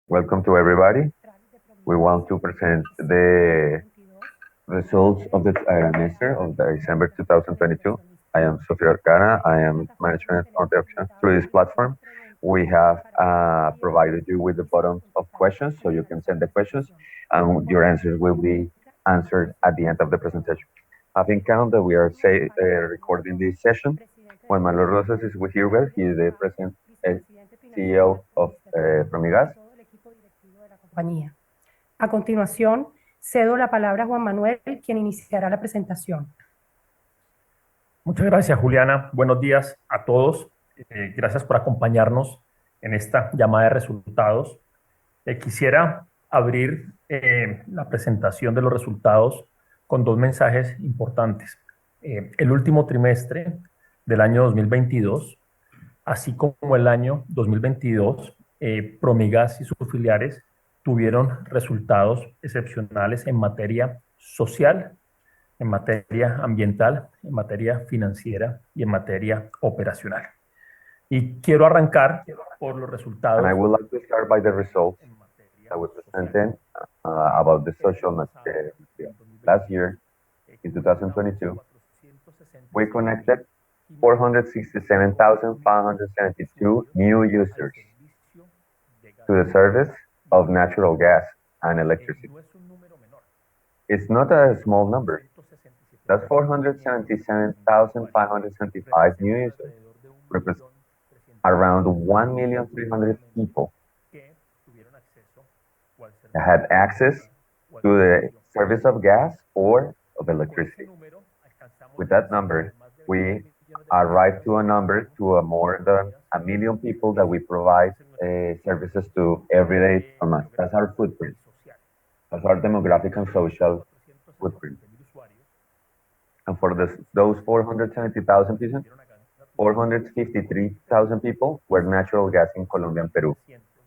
Welcome to everybody. We want to present the results of the semester of the December 2022. I am Sofia Arcana. I am management on the option through this platform. We have provided you with the buttons of questions, so you can send the questions, and your answers will be answered at the end of the presentation. Having count that we are recording this session, Juan Manuel Rosas is here with. He is the present uh, CEO of Promigas. Compañía. A continuación, cedo la palabra a Juan Manuel, quien iniciará la presentación. Muchas gracias, Juliana. Buenos días a todos. Gracias por acompañarnos en esta llamada de resultados. Quisiera abrir la presentación de los resultados con dos mensajes importantes. El último trimestre del año 2022, así como el año 2022, Promigas y sus filiales tuvieron resultados excepcionales en materia social, en materia ambiental, en materia financiera y en materia operacional. Y quiero arrancar por los resultados. And I would like to start by the results that we presented about the social material. Last year, in 2022, we connected 467,572 new users to the service of natural gas and electricity. It's not a small number. That's 477,575 new users, represent around 1,300,000 people that had access to the service of gas or of electricity. With that number, we arrived to a number to more than 1 million people that we provide services to every day a month. That's our footprint. That's our demographic and social footprint. And for those 470,000 people, 453,000 people were natural gas in Colombia and Peru,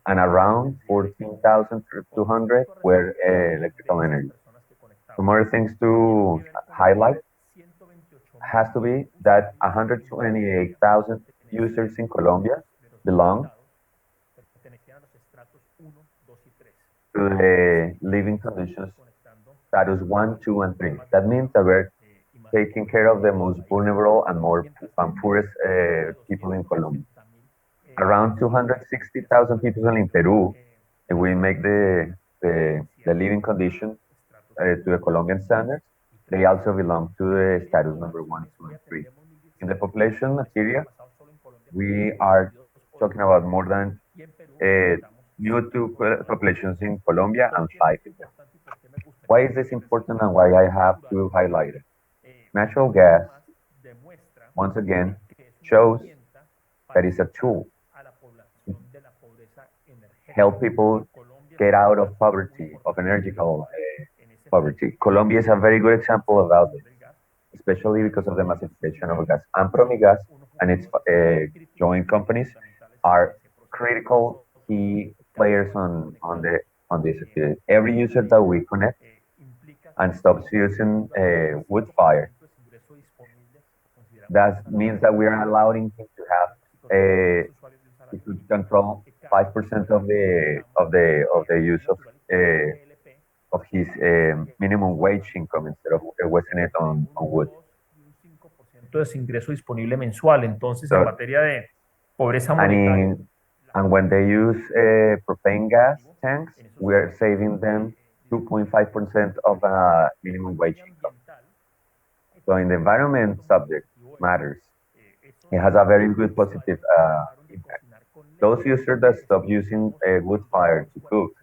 and around 14,200 were electrical energy. Some other things to highlight has to be that 128,000 users in Colombia belong to the living conditions status 1, 2, and 3. That means that we're taking care of the most vulnerable and poorest people in Colombia. Around 260,000 people in Peru, and we make the living condition to the Colombian standards. They also belong to the status number 1, 2, and 3. In the population material, we are talking about more than new 2 populations in Colombia and 5 in Peru. Why is this important and why I have to highlight it? Natural gas, once again, shows that it's a tool to help people get out of poverty, of energetical poverty. Colombia is a very good example about this, especially because of the massification of gas. And Promigas and its joint companies are critical key players on this activity. Every user that we connect and stops using wood fire, that means that we are allowing him to have to control 5% of the use of his minimum wage income instead of wasting it on wood. Entonces, ingreso disponible mensual. Entonces, en materia de pobreza monetaria. And when they use propane gas tanks, we are saving them 2.5% of minimum wage income. So in the environment subject matters, it has a very good positive impact. Those users that stop using wood fire to cook,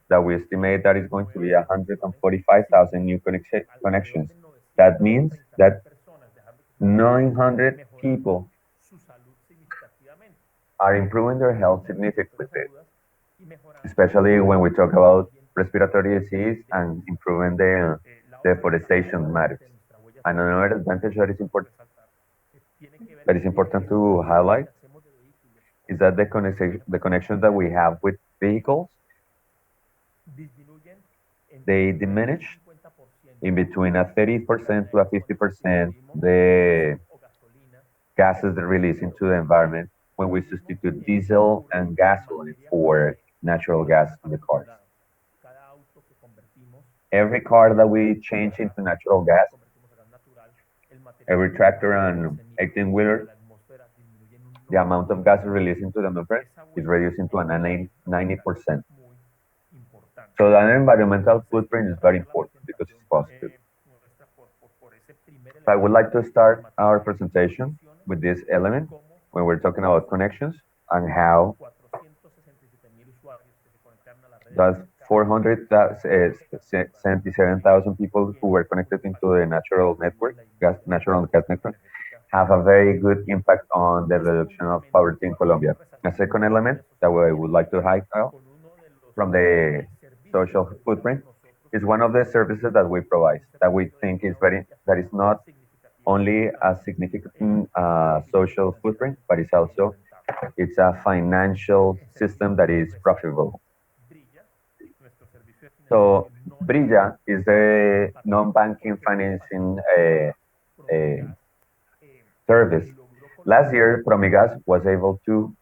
that we estimate that is going to be 145,000 new connections. That means that 900 people are improving their health significantly, especially when we talk about respiratory disease and improving the deforestation matters. And another advantage that is important to highlight is that the connections that we have with vehicles, they diminish in between a 30% to a 50% the gases that release into the environment when we substitute diesel and gasoline for natural gas in the cars. Every car that we change into natural gas, every tractor and 18-wheeler, the amount of gas released into the atmosphere is reducing to a 90%. So that environmental footprint is very important because it's positive. So I would like to start our presentation with this element when we're talking about connections and how those 477,000 people who were connected into the natural gas network, have a very good impact on the reduction of poverty in Colombia. A second element that I would like to highlight from the social footprint is one of the services that we provide that we think is that is not only a significant social footprint, but it's a financial system that is profitable. So Brilla is the non-banking financing service. Last year, Promigas was able to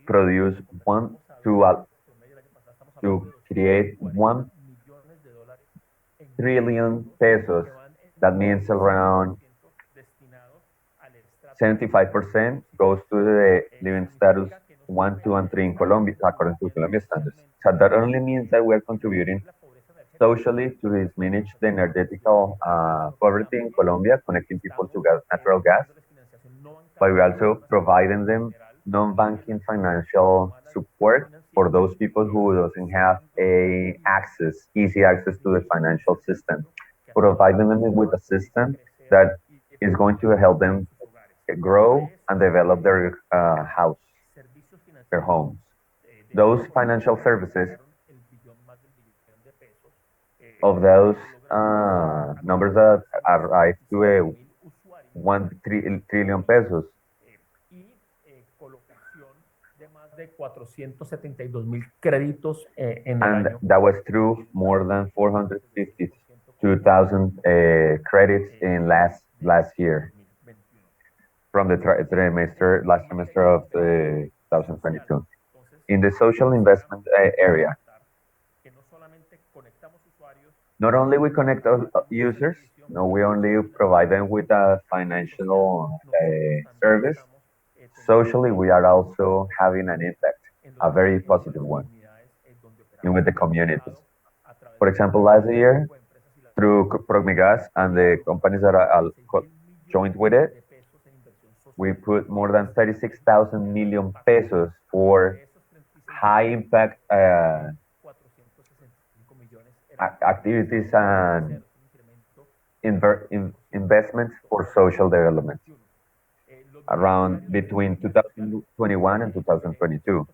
produce to create 1 trillion pesos. That means around 75% goes to the living status 1, 2, and 3 in Colombia, according to Colombia standards. So that only means that we're contributing socially to diminish the energetical poverty in Colombia, connecting people to natural gas, but we're also providing them non-banking financial support for those people who doesn't have easy access to the financial system, providing them with a system that is going to help them grow and develop their homes. Those financial services, of those numbers that arrive to 1 trillion pesos, and that was through more than 452,000 credits in last year from the last semester of 2022. In the social investment area, not only we connect users, no, we only provide them with a financial service. Socially, we are also having an impact, a very positive one, in with the communities. For example, last year, through Promigas and the companies that are joined with it, we put more than 36,000 million pesos for high impact activities and investments for social development around between 2021 and 2022.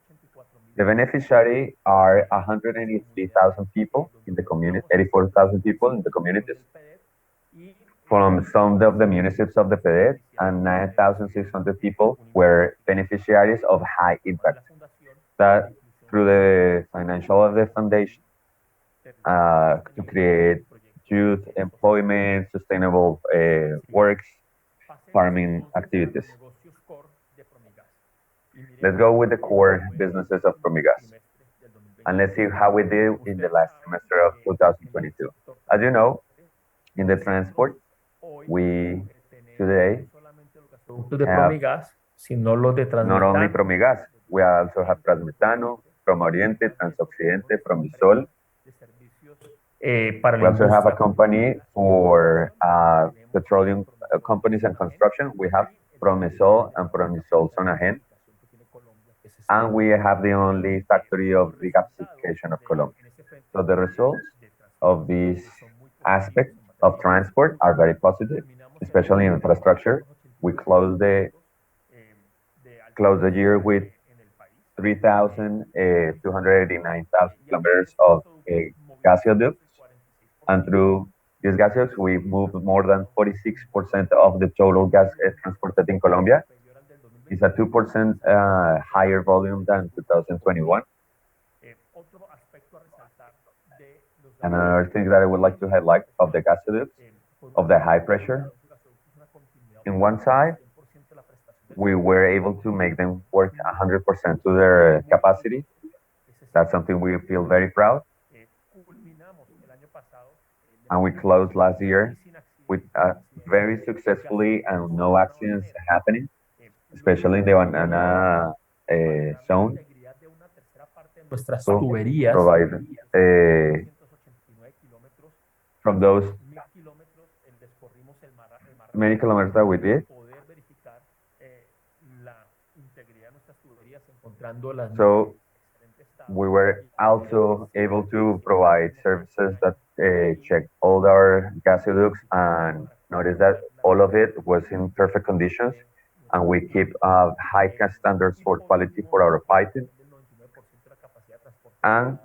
The beneficiary are 183,000 people in the community, 84,000 people in the communities from some of the municipalities of the PEDET, and 9,600 people were beneficiaries of high impact. That through the financial of the foundation to create youth employment, sustainable works, farming activities. Let's go with the core businesses of Promigas. And let's see how we did in the last semester of 2022. As you know, in the transport, we today have not only Promigas, we also have Transmetano, Promoriente, Transoccidente, Promisol. We also have a company for petroleum companies and construction. We have Promisol and Promisol Sonagen. And we have the only factory of regasification of Colombia. So the results of this aspect of transport are very positive, especially in infrastructure. We closed the year with 3,289,000 kilometers of gasoducts, and through these gasoducts, we moved more than 46% of the total gas transported in Colombia. It's a 2% higher volume than 2021. Another thing that I would like to highlight of the gasoducts, of the high pressure. In one side, we were able to make them work 100% to their capacity. That's something we feel very proud. And we closed last year with very successfully and no accidents happening, especially in the banana zone. Nuestras So tuberías provide from those many kilometers that we did. So we were also able to provide services that check all our gasoducts and notice that all of it was in perfect conditions, and we keep high standards for quality for our piping. And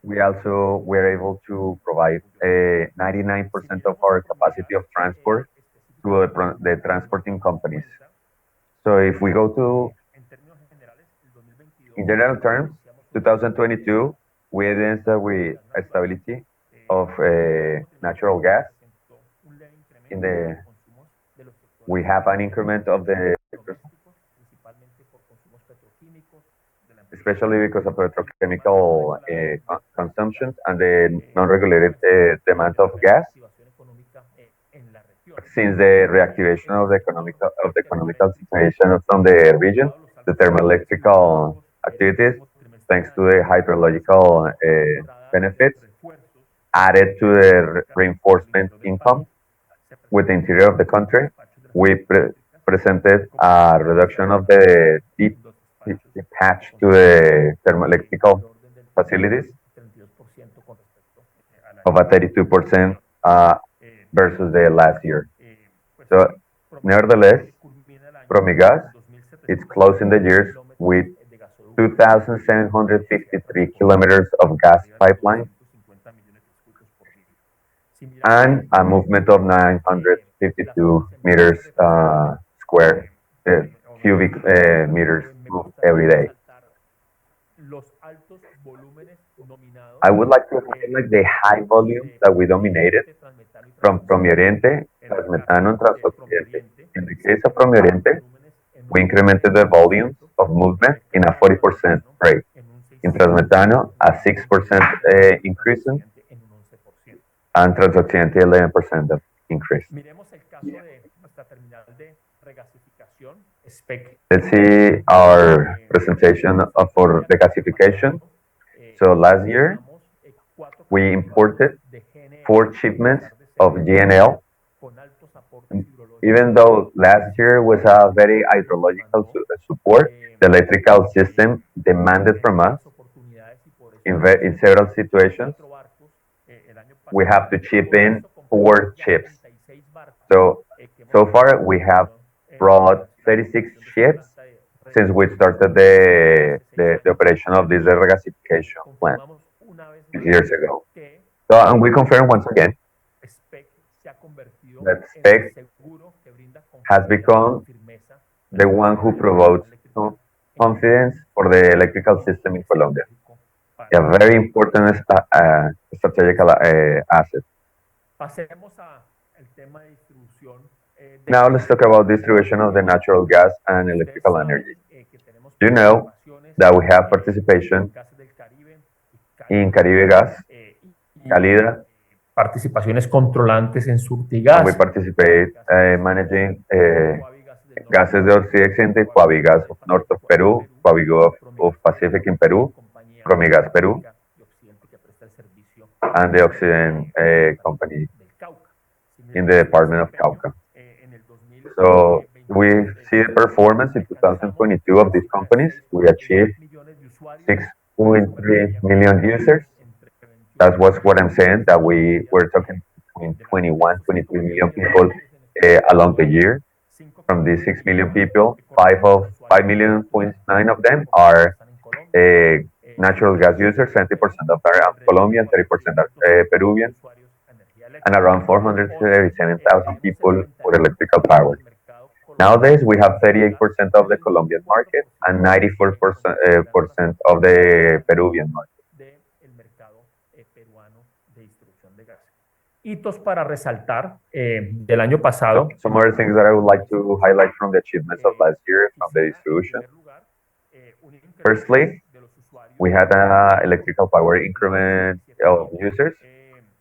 we also were able to provide 99% of our capacity of transport to the transporting companies. So if we go to, in general terms, 2022, we evidenced that with stability of natural gas. We have an increment of the, especially because of petrochemical consumption and the non-regulated demand of gas. Since the reactivation of the economical situation from the region, the thermoelectrical activities, thanks to the hydrological benefits, added to the reinforcement income with the interior of the country, we presented a reduction of the deep patch to the thermoelectrical facilities of a 32% versus the last year. So, nevertheless, Promigas is closing the years with 2,753 kilometers of gas pipeline and a movement of 952 meters square cubic meters moved every day. I would like to highlight the high volume that we dominated from Promioriente, Transmetano, and Transoccidente. In the case of Promioriente, we incremented the volume of movement in a 40% rate. In Transmetano, a 6% increase, and Transoccidente 11% of increase. Let's see our presentation for the gasification. So last year, we imported 4 shipments of GNL. Even though last year was a very hydrological support, the electrical system demanded from us in several situations. We have to chip in 4 ships. So far we have brought 36 ships since we started the operation of this regasification plant years ago. So, and we confirm once again that SPEC has become the one who promotes confidence for the electrical system in Colombia. A very important strategical asset. Now let's talk about distribution of the natural gas and electrical energy. You know that we have participation in Caribe Gas, Calidra. Participaciones controlantes en Surtigas. We participate managing gases de Occidente, Promigas of North of Peru, Promigas of Pacific in Peru, Promigas Peru, and the Occident company in the department of Cauca. So we see the performance in 2022 of these companies. We achieved 6.3 million users. That was what I'm saying, that we were talking between 21, 23 million people along the year. From these 6 million people, 5 million, 0.9 of them are natural gas users, 70% of them are Colombian, 30% are Peruvian, and around 437,000 people for electrical power. Nowadays, we have 38% of the Colombian market and 94% of the Peruvian market. hitos para resaltar del año pasado. Some other things that I would like to highlight from the achievements of last year from the distribution. Firstly, we had an electrical power increment of users.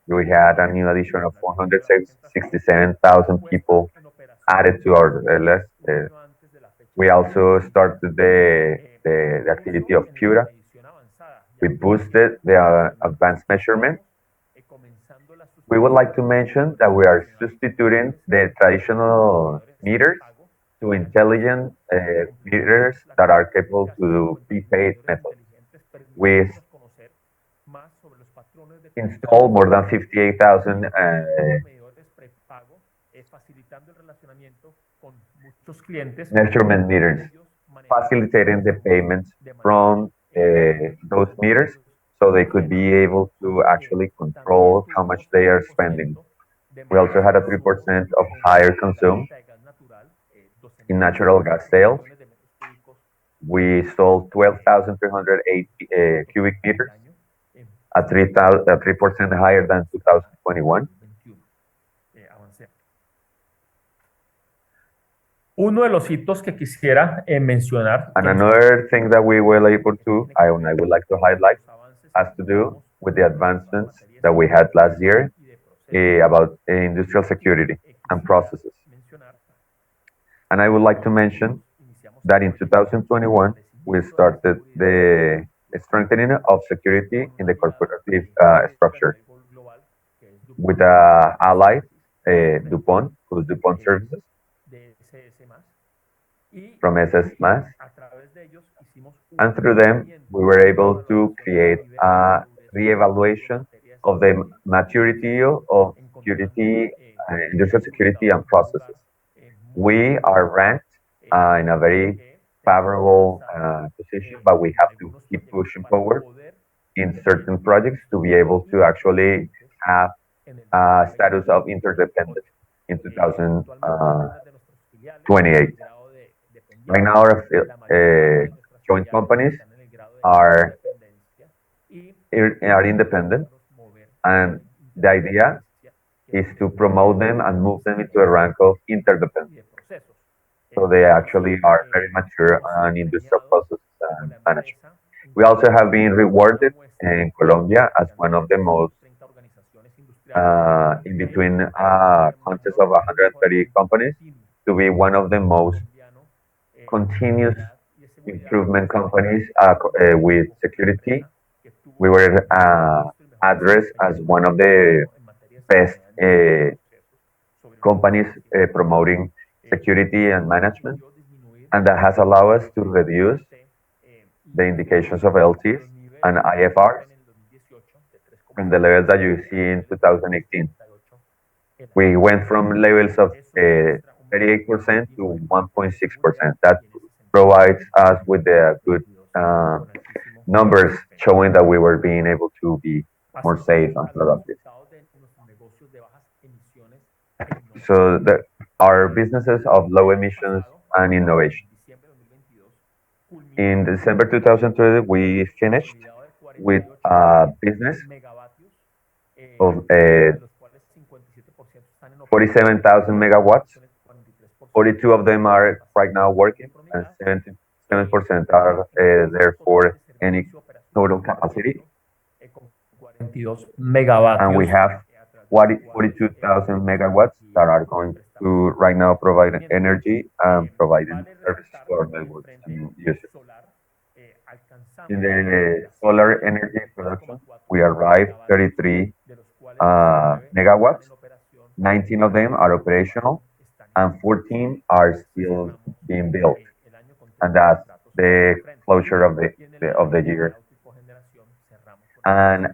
We had a new addition of 467,000 people added to our list. We also started the activity of Pura. We boosted the advanced measurement. We would like to mention that we are substituting the traditional meters to intelligent meters that are capable to do prepaid methods. We installed more than 58,000 measurement meters, facilitating the payments from those meters so they could be able to actually control how much they are spending. We also had a 3% of higher consume in natural gas sales. We sold 12,308 cubic meters, a 3% higher than 2021. Uno de los hitos que quisiera mencionar, And another thing that we were able to, I would like to highlight, has to do with the advancements that we had last year about industrial security and processes. And I would like to mention that in 2021, we started the strengthening of security in the corporative structure with ally DuPont, who's DuPont Services, from SS+, and through them, we were able to create a re-evaluation of the maturity of security, industrial security and processes. We are ranked in a very favorable position, but we have to keep pushing forward in certain projects to be able to actually have a status of interdependent in 2028. Right now, our joint companies are independent, and the idea is to promote them and move them into a rank of interdependent. So they actually are very mature on industrial process and management. We also have been rewarded in Colombia as one of the most, in between a contest of 130 companies, to be one of the most continuous improvement companies with security. We were addressed as one of the best companies promoting security and management, and that has allowed us to reduce the indications of LTs and IFRs from the levels that you see in 2018. We went from levels of 38% to 1.6%. That provides us with the good numbers showing that we were being able to be more safe and productive. So our businesses of low emissions and innovation. In December 2020, we finished with a business of 47,000 megawatts. 42 of them are right now working, and 77% are there for any total capacity. And we have 42,000 megawatts that are going to right now provide energy and providing services to our networks and users. In the solar energy production, we arrived 33 megawatts. 19 of them are operational, and 14 are still being built. And that's the closure of the year. And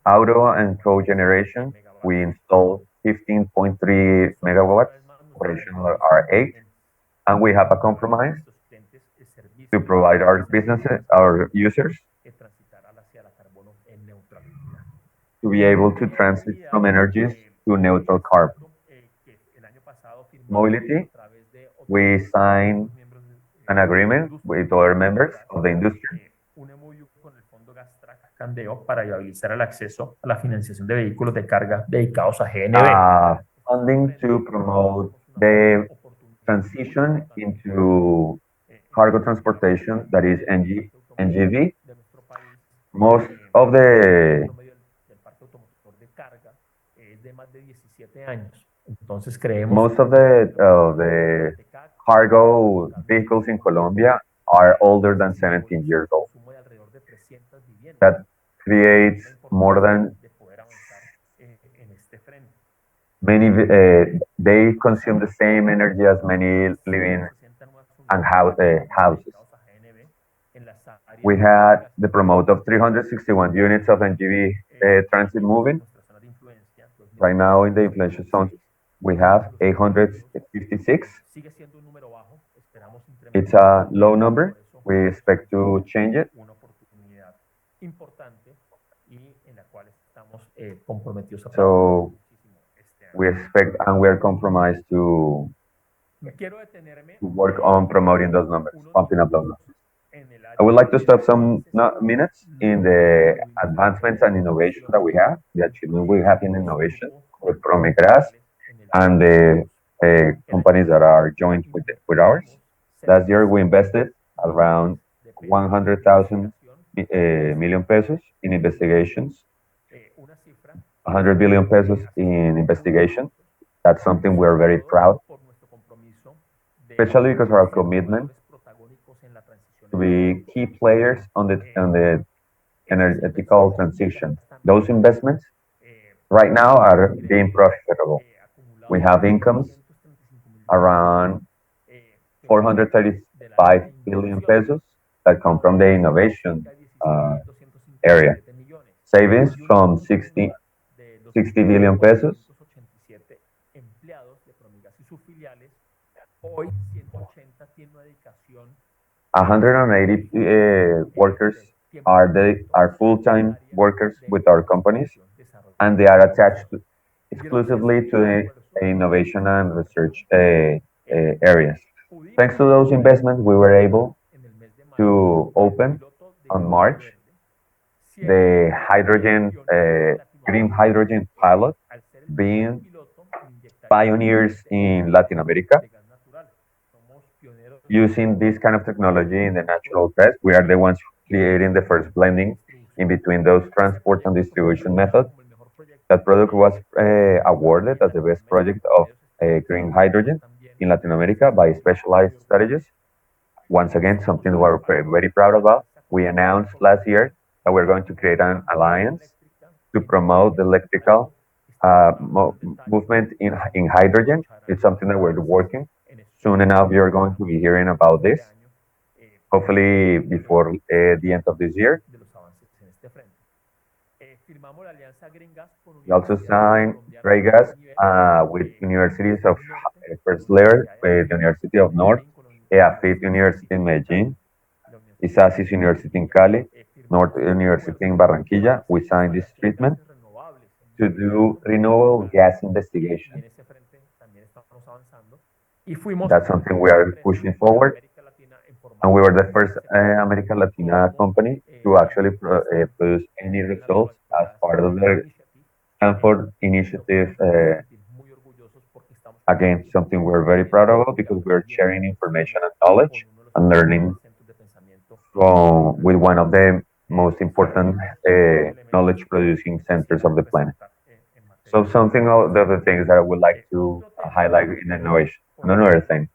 auto and cogeneration, we installed 15.3 megawatts. Operational are 8, and we have a compromise to provide our businesses, our users, to be able to transit from energies to neutral carbon. Mobility, we signed an agreement with other members of the industry Candeo para viabilizar el acceso a la financiación de vehículos de carga dedicados a GNV. Funding to promote the transition into cargo transportation, that is NGV. Most of the Entonces creemos most of the cargo vehicles in Colombia are older than 17 years old. That creates more than many. They consume the same energy as many living and houses. We had the promote of 361 units of NGV transit moving. Right now in the inflation zone, we have 856. It's a low number. We expect to change it. So we expect and we're compromised to work on promoting those numbers, pumping up those numbers. I would like to stop some minutes in the advancements and innovation that we have, the achievement we have in innovation with Promigas and the companies that are joined with ours. Last year, we invested around 100,000 million pesos in investigations, 100 billion pesos in investigation. That's something we're very proud, especially because of our commitment to be key players on the energetical transition. Those investments right now are being profitable. We have incomes around 435 billion pesos that come from the innovation area. Savings from 60 billion pesos. 180 workers are full-time workers with our companies, and they are attached exclusively to the innovation and research areas. Thanks to those investments, we were able to open on March the green hydrogen pilot, being pioneers in Latin America. Using this kind of technology in the natural gas, we are the ones creating the first blending in between those transport and distribution methods. That product was awarded as the best project of green hydrogen in Latin America by Specialized Strategies. Once again, something we're very proud about. We announced last year that we're going to create an alliance to promote the electrical movement in hydrogen. It's something that we're working. Soon enough, you're going to be hearing about this, hopefully before the end of this year. We also signed Promigas with universities of first layer, with the University of North, EAFIT University in Medellin, ISASIS University in Cali, North University in Barranquilla. We signed this treatment to do renewable gas investigation. That's something we are pushing forward. And we were the first American Latina company to actually produce any results as part of the Stanford initiative. Again, something we're very proud of because we're sharing information and knowledge and learning with one of the most important knowledge producing centers of the planet. So something of the things that I would like to highlight in innovation. Another thing.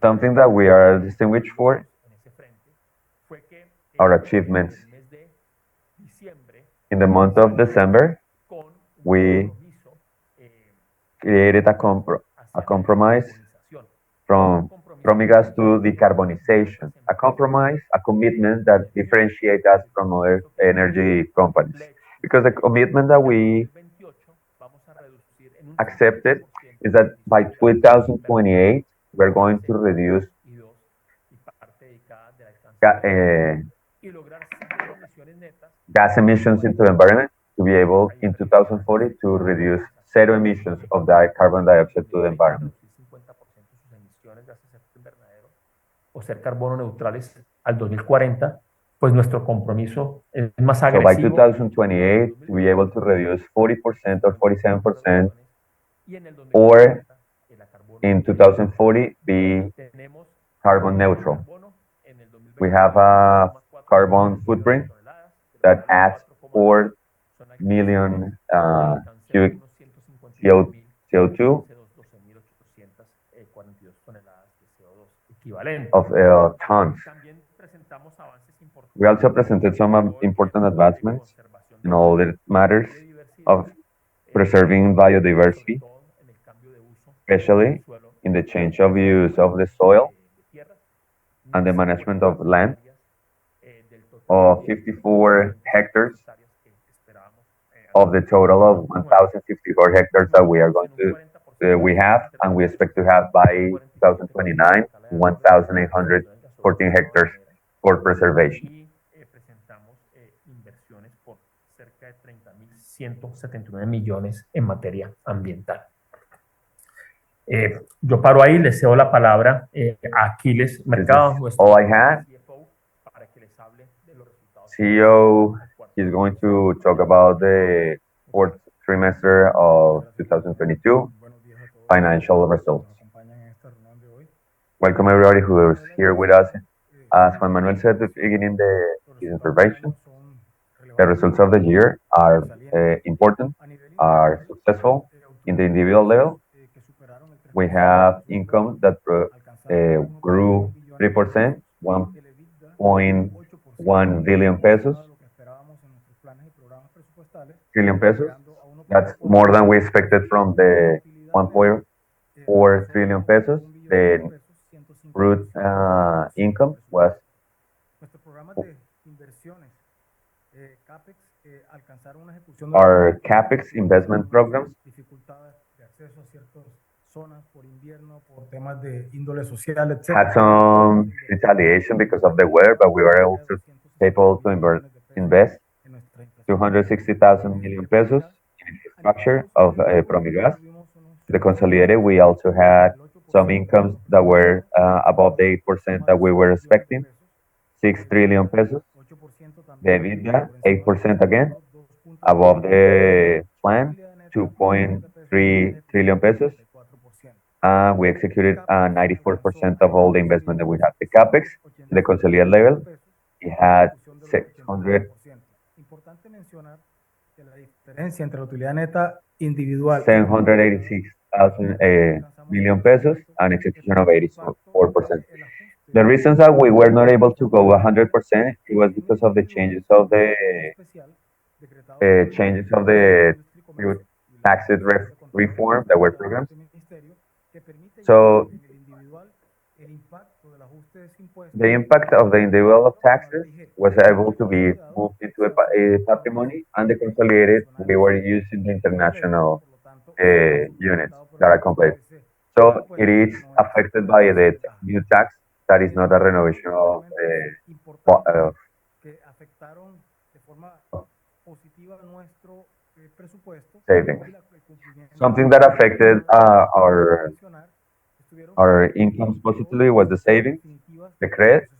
Something that we are distinguished for, our achievements. In the month of December, we created a compromise from Promigas to decarbonization, a compromise, a commitment that differentiates us from other energy companies. Because the commitment that we accepted is that by 2028, we're going to reduce gas emissions into the environment to be able in 2040 to reduce zero emissions of carbon dioxide to the environment. O ser carbono neutrales al 2040 pues nuestro compromiso es más So by agresivo. 2028, to be able to reduce 40% or 47%, or in 2040 be carbon neutral. We have a carbon footprint that adds 4 million cubic CO2 of tons. We also presented some important advancements in all the matters of preserving biodiversity, especially in the change of use of the soil and the management of land of 54 hectares of the total of 1,054 hectares that we are going to we have, and we expect to have by 2029 1,814 hectares for preservation. Inversiones por cerca de 30.179 millones en materia ambiental. Yo paro ahí, les cedo la palabra a Aquiles Mercado, nuestro all I had. para que les hable de los resultados. CEO is going to talk about the fourth trimester of 2022 financial results. Welcome everybody who is here with us. As Juan Manuel said at the beginning of his intervention, the results of the year are important, are successful in the individual level. We have income that grew 3%, 1.1 billion pesos, trillion pesos. That's more than we expected from the 1.4 trillion pesos. The root income was our CapEx investment programs had some retaliation because of the weather, but we were also able to invest 260,000 million pesos in infrastructure of Promigas. The consolidated, we also had some incomes that were above the 8% that we were expecting, 6 trillion pesos. The EBITDA, 8% again, above the plan, 2.3 trillion pesos. We executed 94% of all the investment that we had. The CapEx, the consolidated level, it had 786,000 million pesos and execution of 84%. The reasons that we were not able to go 100%, it was because of the changes of the tax reform that were programs. So the impact of the individual taxes was able to be moved into a patrimony, and the consolidated, we were using the international units that are complete. So it is affected by the new tax that is not a renovation of savings. Something that affected our incomes positively was the savings, the credit,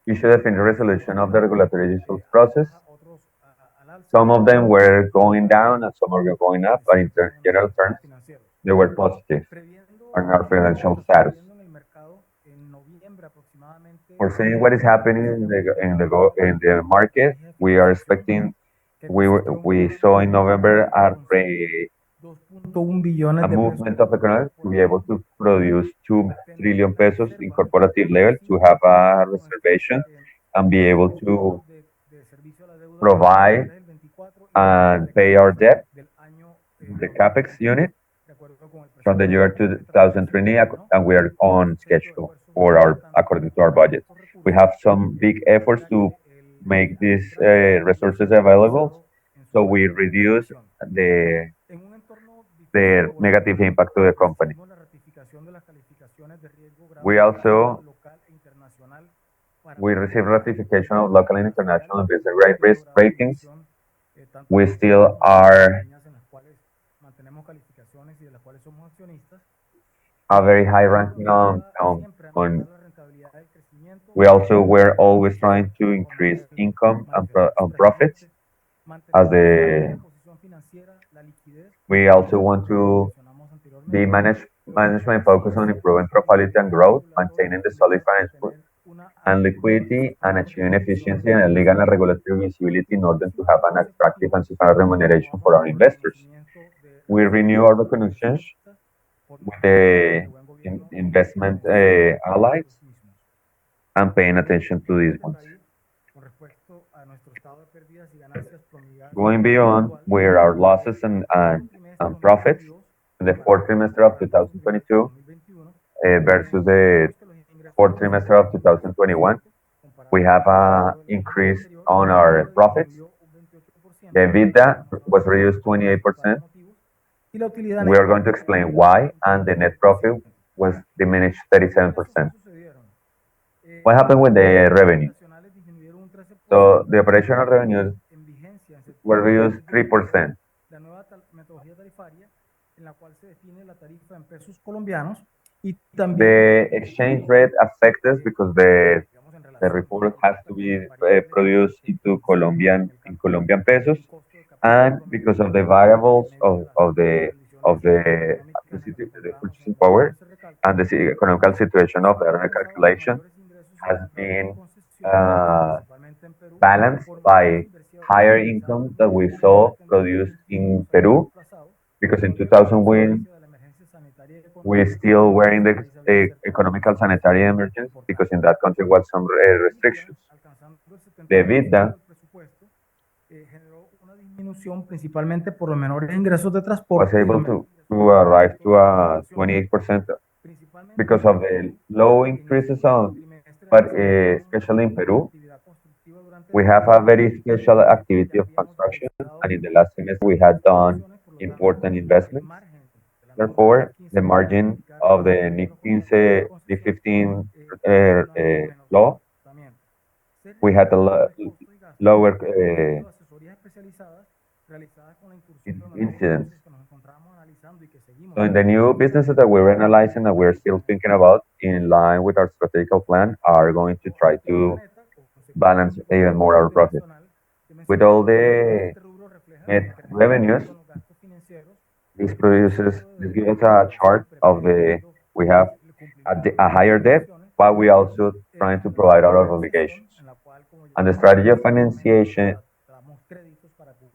issue definite resolution of the regulatory issues process. Some of them were going down and some are going up, but in general terms, they were positive on our financial status. Foreseeing what is happening in the market, we are expecting. We saw in November a movement of economics to be able to produce 2 trillion pesos in corporative level, to have a reservation and be able to provide and pay our debt, the CapEx unit, from the year 2020, and we are on schedule according to our budget. We have some big efforts to make these resources available, so we reduce the negative impact to the company. We receive ratification of local and international investment grade risk ratings. We still are a very high ranking on We also were always trying to increase income and profits as we also want to be management focused on improving profitability and growth, maintaining the solid financial and liquidity, and achieving efficiency and legal and regulatory visibility in order to have an attractive and sustainable remuneration for our investors. We renew our recognitions with the investment allies and paying attention to these ones. Going beyond where our losses and profits in the fourth trimester of 2022 versus the fourth trimester of 2021, we have an increase on our profits. The EBITDA was reduced 28%. We are going to explain why, and the net profit was diminished 37%. What happened with the revenue? So the operational revenues were reduced 3%. The exchange rate affects us because the report has to be produced into in Colombian pesos, and because of the variables of the purchasing power and the economical situation of the calculation has been balanced by higher income that we saw produced in Peru, because in 2000 we still were in the economical sanitary emergency, because in that country was some restrictions. The EBITDA was able to arrive to a 28% because of the low increases but especially in Peru, we have a very special activity of construction, and in the last semester we had done important investments. Therefore, the margin of the NIC 15 law, we had a lower incidence. So in the new businesses that we're analyzing and we're still thinking about, in line with our strategic plan, are going to try to balance even more our profit. With all the net revenues, this gives us a chart of we have a higher debt, but we also trying to provide our obligations. And the strategy of financiation,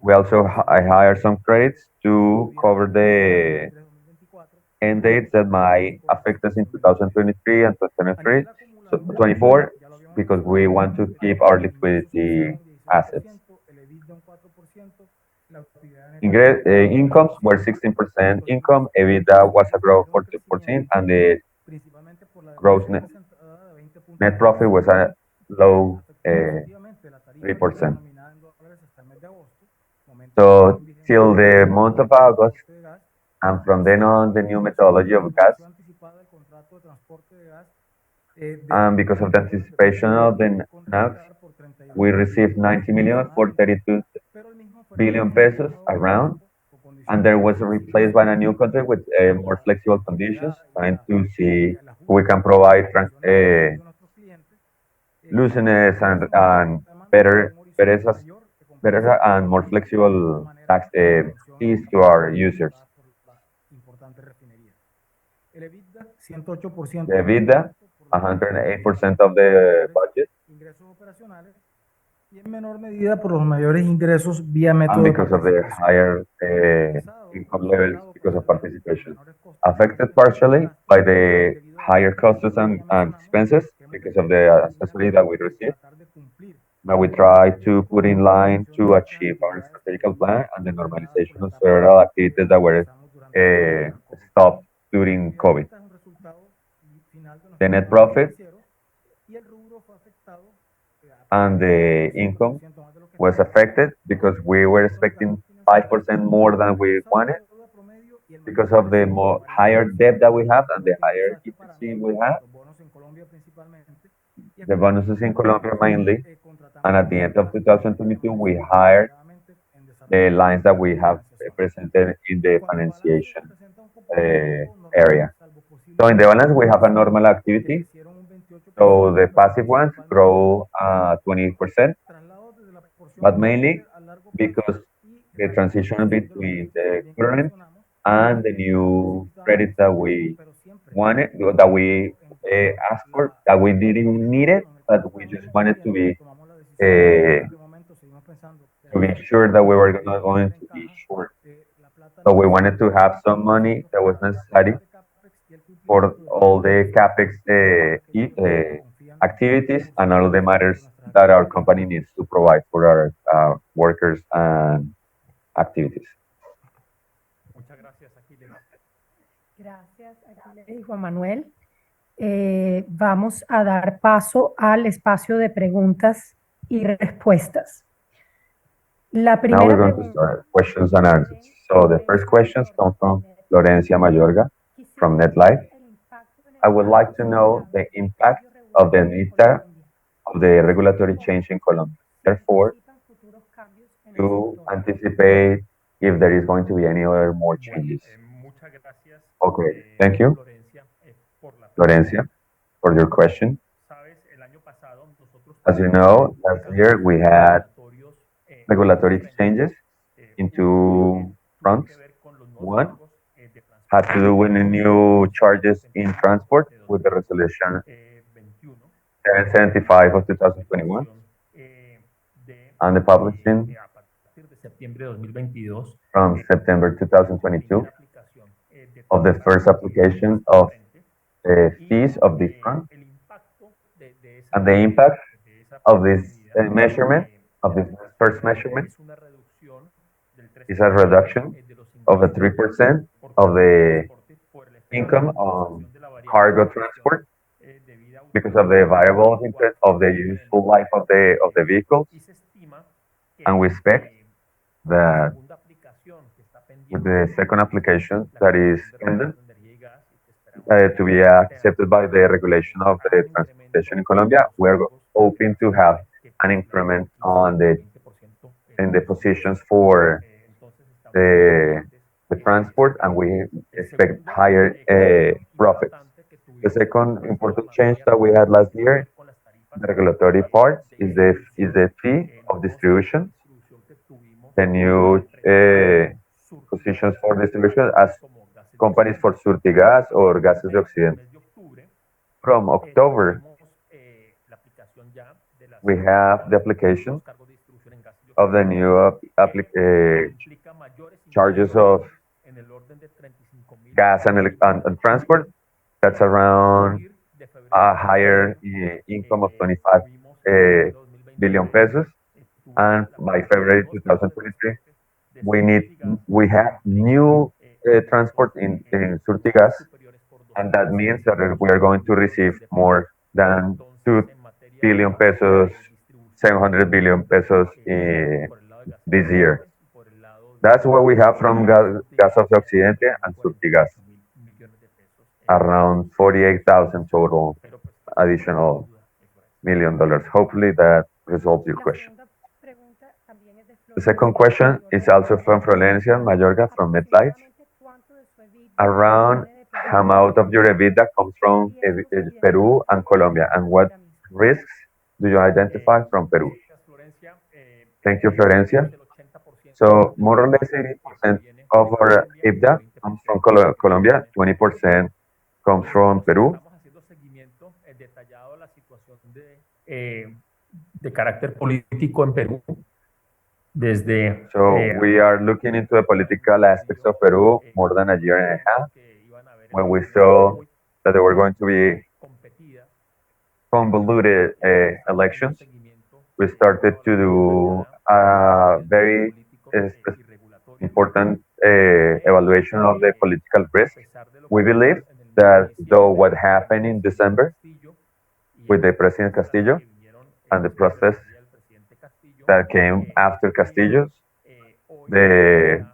we also hire some credits to cover the end dates that might affect us in 2023 and 2024, because we want to keep our liquidity assets. Incomes were 16% income, EBITDA was a growth of 14%, and the gross net profit was a low 3%. So till the month of August, and from then on, the new methodology of gas, and because of the anticipation of the NACs, we received 90 million for 32 billion pesos around, and there was replaced by a new contract with more flexible conditions, trying to see if we can provide looseness and better and more flexible tax fees to our users. The EBITDA, 108% of the budget. And because of the higher income levels, because of participation, affected partially by the higher costs and expenses because of the accessory that we received. But we try to put in line to achieve our strategic plan and the normalization of several activities that were stopped during COVID. The net profit and the income was affected because we were expecting 5% more than we wanted because of the higher debt that we have and the higher efficiency we have. The bonuses in Colombia mainly, and at the end of 2022, we hired the lines that we have presented in the financiation area. So in the balance, we have a normal activity, So the passive ones grow 20%, but mainly because the transition between the current and the new credits that we wanted, that we asked for, that we didn't need it, but we just wanted uh, to be sure that we were not going to be short. So we wanted to have some money that was necessary for all the capex activities and all the matters that our company needs to provide for our workers and activities. Gracias, Aquiles y Juan Manuel. Vamos a dar paso al espacio de preguntas y respuestas. La Now primera we're going to pregunta start questions and answers. So the first questions come from Florencia Mayorga from NetLife. I would like to know the impact of the NITA of the regulatory change in Colombia. Therefore, to anticipate if there is going to be any other more changes. Okay, thank you, Florencia, for your question. As you know, last year we had regulatory changes in two fronts. One had to do with the new charges in transport with the resolution 775 of 2021 and the publishing from September 2022 of the first application of fees of this fund, and the impact of this measurement, of this first measurement, is a reduction of the 3% of the income on cargo transport because of the variable interest of the useful life of the vehicles, and we expect that with the second application that is pending to be accepted by the regulation of the transportation in Colombia, we are hoping to have an increment on in the positions for the transport, and we expect higher profits. The second important change that we had last year, the regulatory part, is the fee of distribution. The new positions for distribution as companies for Surtigas or Gases de Occidente. From October, we have the application of the new charges of gas and transport. That's around a higher income of 25 billion pesos. And by February 2023, we have new transport in Surtigas, and that means that we are going to receive more than 2 billion pesos, 700 billion pesos this year. That's what we have from Gas of the Occidente and Surtigas, around 48,000 total additional $1 million. Hopefully that resolves your question. The second question is also from Florencia Mayorga from MetLife. Around how much of your EBITDA comes from Peru and Colombia, and what risks do you identify from Peru? Thank you, Florencia. So more or less 80% of our EBITDA comes from Colombia, 20% comes from Peru. De carácter político en Perú. So we are looking into the political aspects of Peru more than a year and a half, when we saw that there were going to be convoluted elections. We started to do a very important evaluation of the political risk. We believe that though what happened in December with the President Castillo and the process that came after Castillo's, the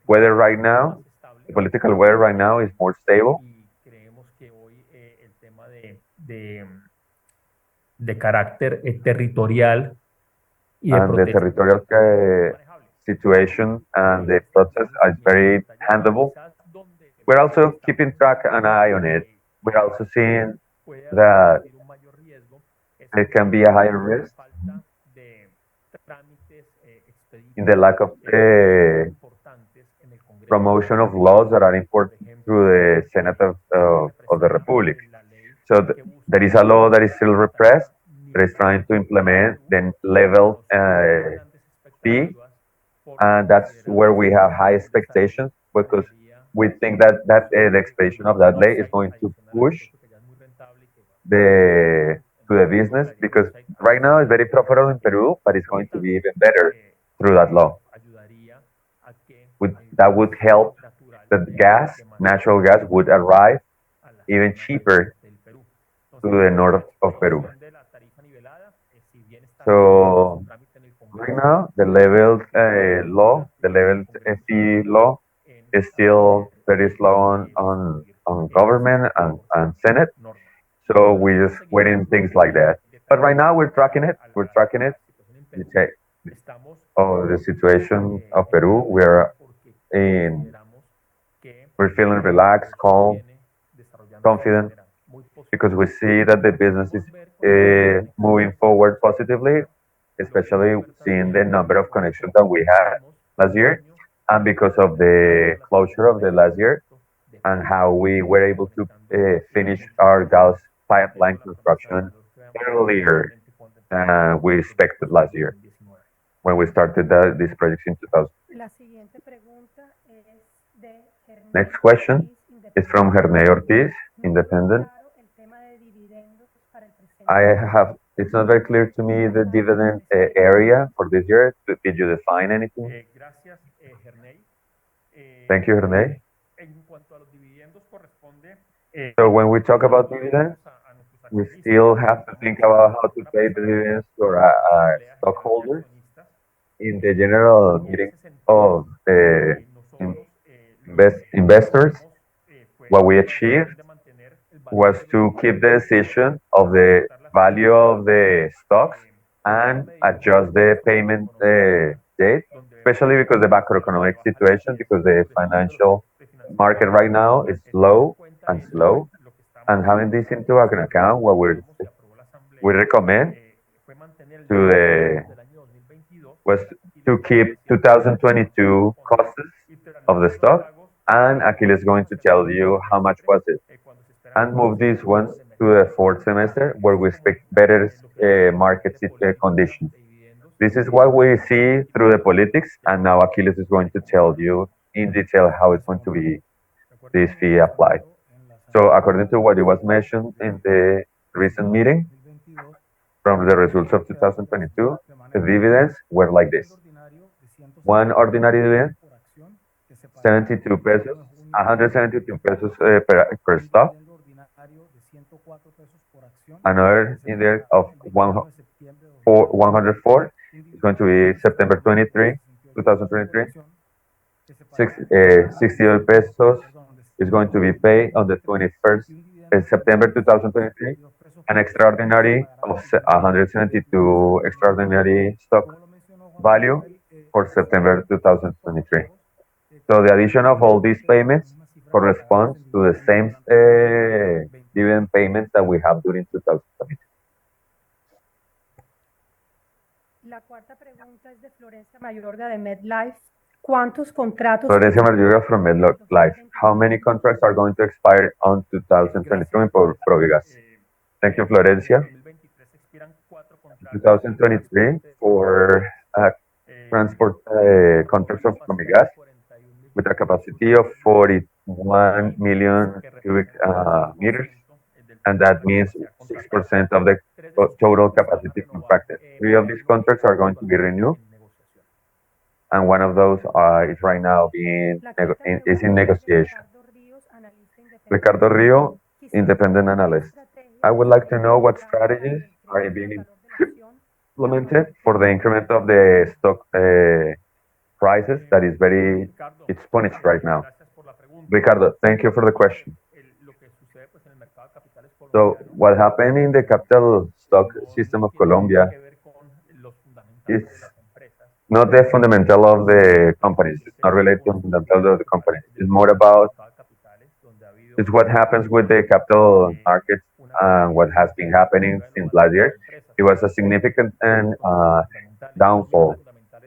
weather right now, the political weather right now is more stable. De carácter territorial y de and the territorial situation and the process are very handleable. We're also keeping track and eye on it. We're also seeing that There can be a higher risk in the lack of promotion of laws that are important through the Senate of the Republic. So there is a law that is still repressed, that is trying to implement the level fee, and that's where we have high expectations because we think that the expiration of that law is going to push the to the business because right now it's very profitable in Peru, but it's going to be even better through that law. That would help that natural gas, would arrive even cheaper to the north of Peru. So right now, the level the level fee law is still very slow on government and Senate. So we're just waiting things like that. But right now we're tracking it. We're tracking it. We check the situation of Peru. We're feeling relaxed, calm, confident, because we see that the business is moving forward positively, especially seeing the number of connections that we had last year, and because of the closure of the last year and how we were able to finish our gas pipeline construction earlier than we expected last year when we started this project in 2000. Next question is from Herney Ortiz, independent. It's not very clear to me the dividend area for this year. Did you define anything? Thank you, Herney. So when we talk about dividends, we still have to think about how to pay dividends to our stockholders. In the general meeting of investors, what we achieved was to keep the decision of the value of the stocks and adjust the payment date, especially because the macroeconomic situation, because the financial market right now is low and slow. And having this into account, what we recommend to was to keep 2022 costs of the stock, and Achilles is going to tell you how much was it, and move these ones to the fourth semester where we expect better market conditions. This is what we see through the politics, and now Achilles is going to tell you in detail how it's going to be this fee applied. So according to what it was mentioned in the recent meeting, from the results of 2022, the dividends were like this. One ordinary dividend, 72 pesos, 172 pesos per stock. Another index of 104 is going to be September 23, 2023. 68 pesos is going to be paid on the 21st September 2023. An extraordinary of 172 extraordinary stock value for September 2023. So the addition of all these payments corresponds to the same dividend payments that we have during 2022. La cuarta pregunta es de Florencia Mayorga de MedLife. ¿Cuántos contratos? Florencia Mayorga from MedLife. How many contracts are going to expire on 2023 in Promigas? Thank you, Florencia. 2023 for transport contracts of Promigas with a capacity of 41 million cubic meters, and that means 6% of the total capacity contracted. 3 of these contracts are going to be renewed, and one of those is right now is in negotiation. Ricardo Rio, independent analyst. I would like to know what strategies are being implemented for the increment of the stock prices that is it's punished right now. Ricardo, thank you for the question. So what happened in the capital stock system of Colombia is not the fundamental of the companies. It's not related to the fundamental of the companies. It's more about it's what happens with the capital markets and what has been happening since last year, it was a significant downfall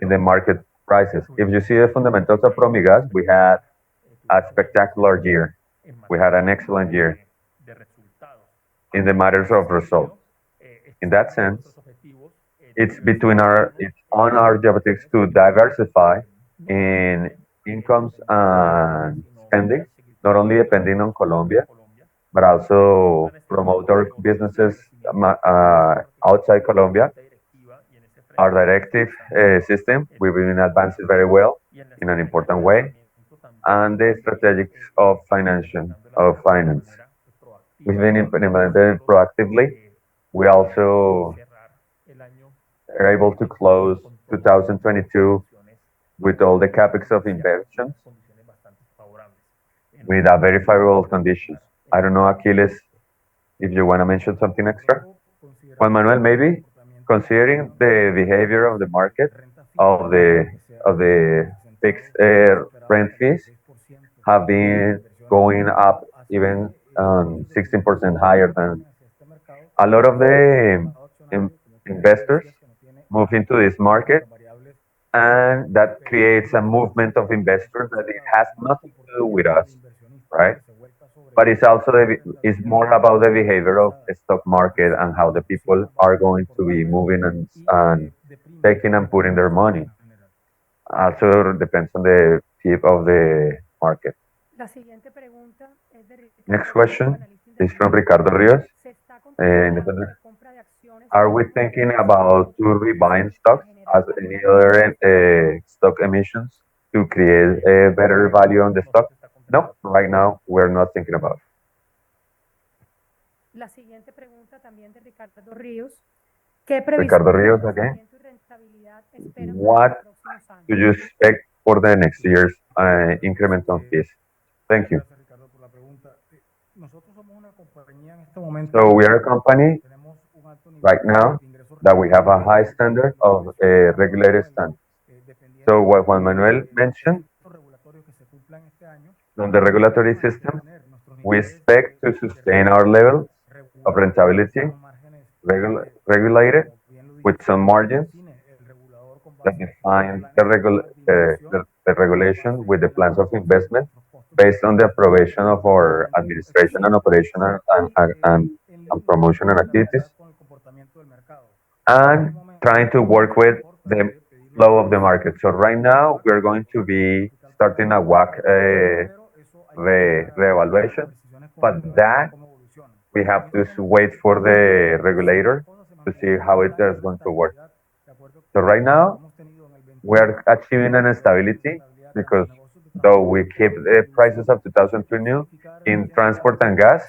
in the market prices. If you see the fundamentals of Promigas, we had a spectacular year. We had an excellent year in the matters of results. In that sense, it's on our objectives to diversify in incomes and spending, not only depending on Colombia, but also promote our businesses outside Colombia. Our directive system, we've been advancing very well in an important way, and the strategics of finance. We've been implemented proactively. We also are able to close 2022 with all the capex of inversions with a very favorable conditions. I don't know, Achilles, if you want to mention something extra. Juan Manuel, maybe considering the behavior of the market of the fixed rent fees have been going up even 16% higher than a lot of the investors move into this market, and that creates a movement of investors that it has nothing to do with us, right? But it's more about the behavior of the stock market and how the people are going to be moving and taking and putting their money. Also depends on the tip of the market. Next question is from Ricardo Rios. Independent. Are we thinking about to rebuying stocks as any other stock emissions to create a better value on the stock? No, right now we're not thinking about it. Ricardo Rios again. What do you expect for the next year's increment on fees? Thank you. So we are a company right now that we have a high standard of regulated standards. So what Juan Manuel mentioned from the regulatory system, we expect to sustain our level of rentability regulated with some margins that define the regulation with the plans of investment based on the approbation of our administration and operation and promotion and activities, and trying to work with the flow of the market. So right now we are going to be starting a WACC reevaluation, but that we have to wait for the regulator to see how it is going to work. So right now we are achieving an stability because though we keep the prices of 2020 in transport and gas,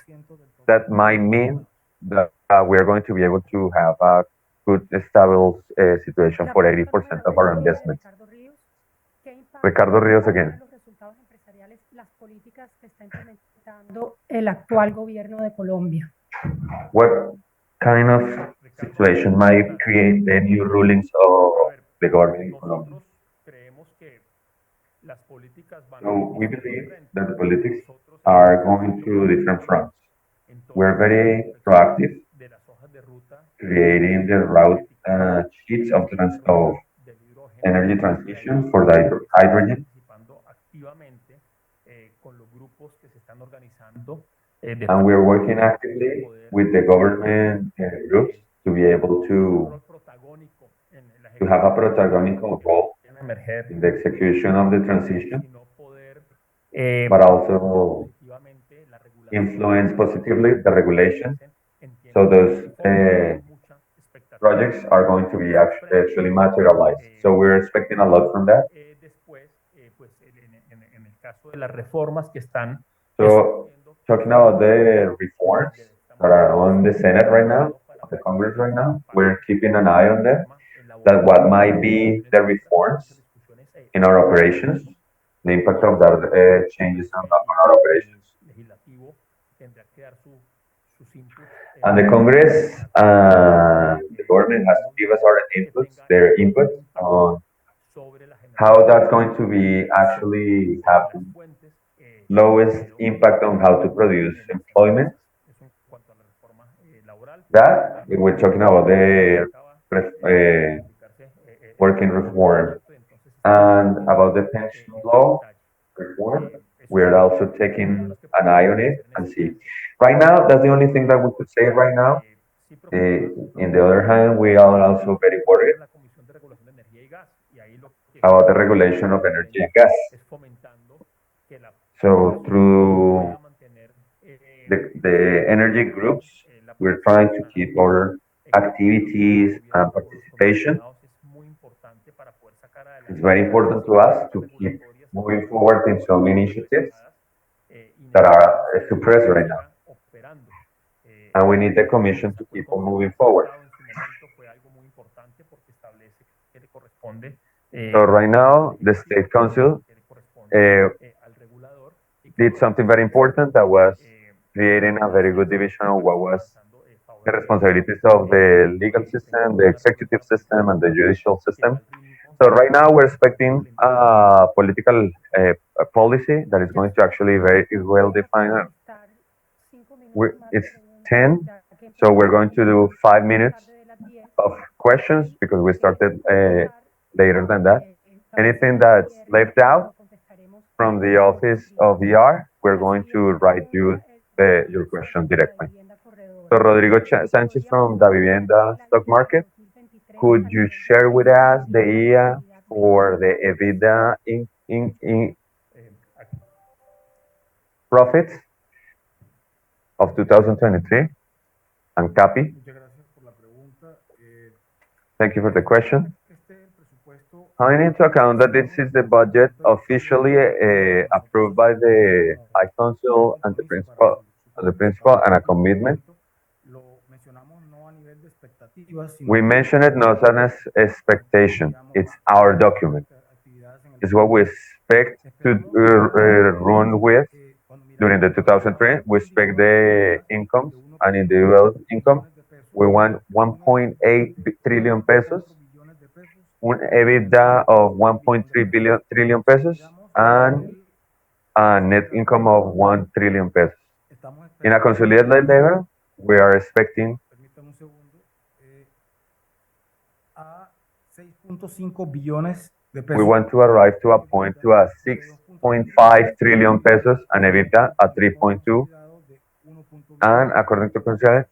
that might mean that we are going to be able to have a good, stable situation for 80% of our investments. Ricardo Rios again. What kind of situation might create the new rulings of the government in Colombia? So we believe that the politics are going through different fronts. We're very proactive, creating the route sheets of energy transition for the hydrogen. And we're working actively with the government groups to be able to have a protagonical role in the execution of the transition, but also influence positively the regulation. So those projects are going to be actually materialized. So we're expecting a lot from that. So talking about the reforms that are on the Senate right now, on the Congress right now, we're keeping an eye on them. That what might be the reforms in our operations, the impact of that changes on our operations. And the Congress, the government has to give us their inputs on how that's going to be actually happen. Lowest impact on how to produce employment that, we're talking about the working reform and about the pension law reform. We're also taking an eye on it and see. Right now, that's the only thing that we could say right now. In the other hand, we are also very worried about the regulation of energy and gas. So through the energy groups, we're trying to keep our activities and participation. It's very important to us to keep moving forward in some initiatives that are suppressed right now. And we need the commission to keep on moving forward. So right now, the State Council did something very important that was creating a very good division of what was the responsibilities of the legal system, the executive system, and the judicial system. So right now we're expecting a political policy that is going to actually very well define. It's 10, so we're going to do 5 minutes of questions because we started later than that. Anything that's left out from the office of ER, we're going to write you your question directly. So Rodrigo Sanchez from Da Vivienda Stock Market, could you share with us the year for the EBITDA in profits of 2023 and CAPI? Thank you for the question. Taking into account that this is the budget officially approved by the High Council and the principal and a commitment, we mention it not as expectation. It's our document. It's what we expect to run with during the 2003. We expect the incomes and individual income. We want 1.8 trillion pesos, un EBITDA of 1.3 trillion pesos, and a net income of 1 trillion pesos. In a consolidated level, we are expecting 6.5 billones de pesos. We want to arrive to a point to a 6.5 trillion pesos and EBITDA at 3.2, and according to Consell,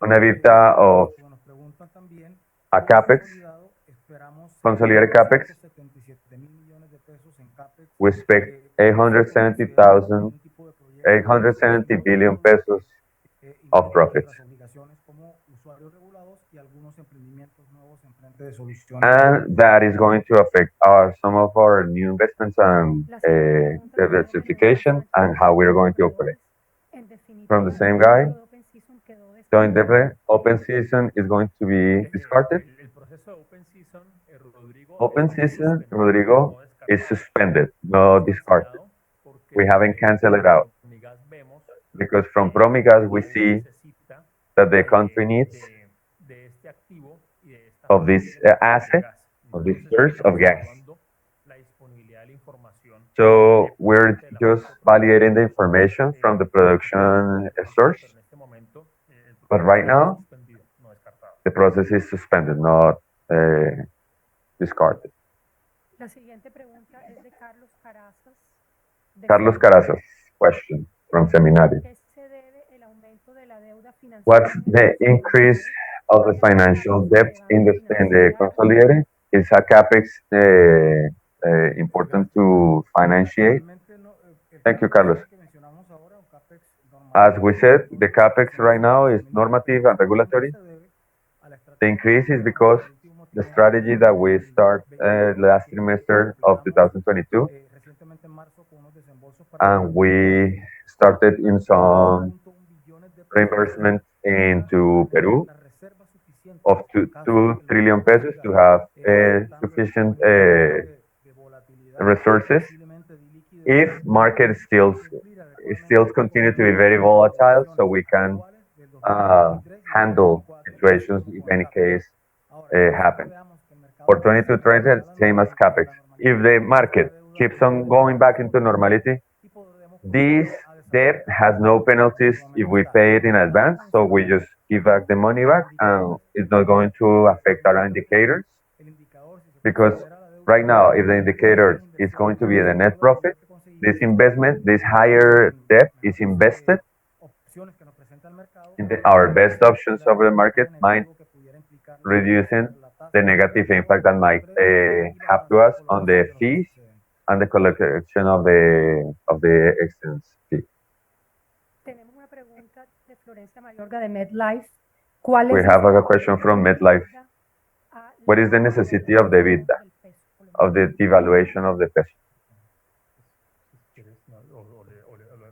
an EBITDA of a CAPEX, consolidated CAPEX, we expect 870 billion pesos of profits. And that is going to affect some of our new investments and diversification and how we're going to operate. From the same guy, so in the open season is going to be discarded. Open season, Rodrigo, is suspended, not discarded. We haven't canceled it out. Because from Promigas, we see that the country needs of this asset, of this source of gas. So we're just validating the information from the production source. But right now, the process is suspended, not discarded. Carlos Carazas, question from Seminary. What's the increase of the financial debt in the consolidated? Is a CAPEX important to financiate? Thank you, Carlos. As we said, the CAPEX right now is normative and regulatory. The increase is because the strategy that we start last trimester of 2022, and we started in some reimbursement into Peru of 2 trillion pesos to have sufficient resources. If market still continue to be very volatile, so we can handle situations if any case happen. For 22-23, same as CAPEX. If the market keeps on going back into normality, this Debt has no penalties if we pay it in advance, so we just give back the money back, and it's not going to affect our indicators. Because right now, if the indicator is going to be the net profit, this investment, this higher debt is invested in our best options of the market, might reducing the negative impact that might have to us on the fees and the collection of the exchange fee. Tenemos una pregunta de Florencia Mayorga de MetLife. ¿Cuál We es have a question from MetLife. What is the necessity of the EBITDA, of the devaluation of the peso?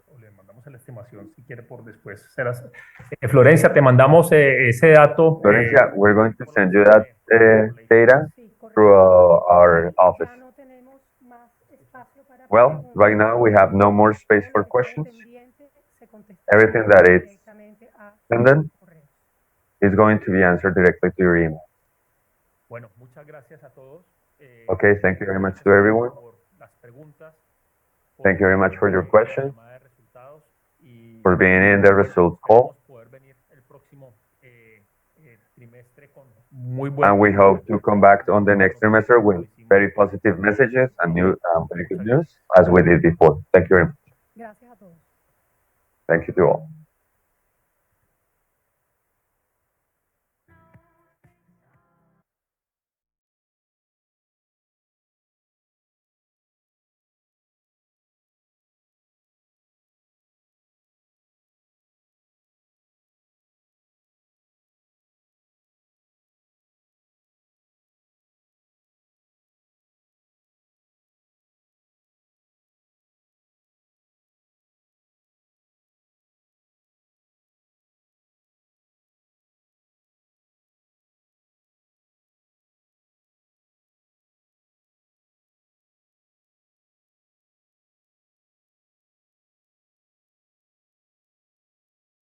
O le mandamos la estimación si quiere por después. Florencia, te mandamos ese dato. Florencia, we're going to send you that data through our office. Well, right now we have no more space for questions. Everything that is pending is going to be answered directly to your email. Bueno, muchas gracias a todos. Okay, thank you very much to everyone. Thank you very much for your questions, for being in the results call. And we hope to come back on the next trimester with very positive messages and very good news, as we did before. Thank you very much. Thank you to all.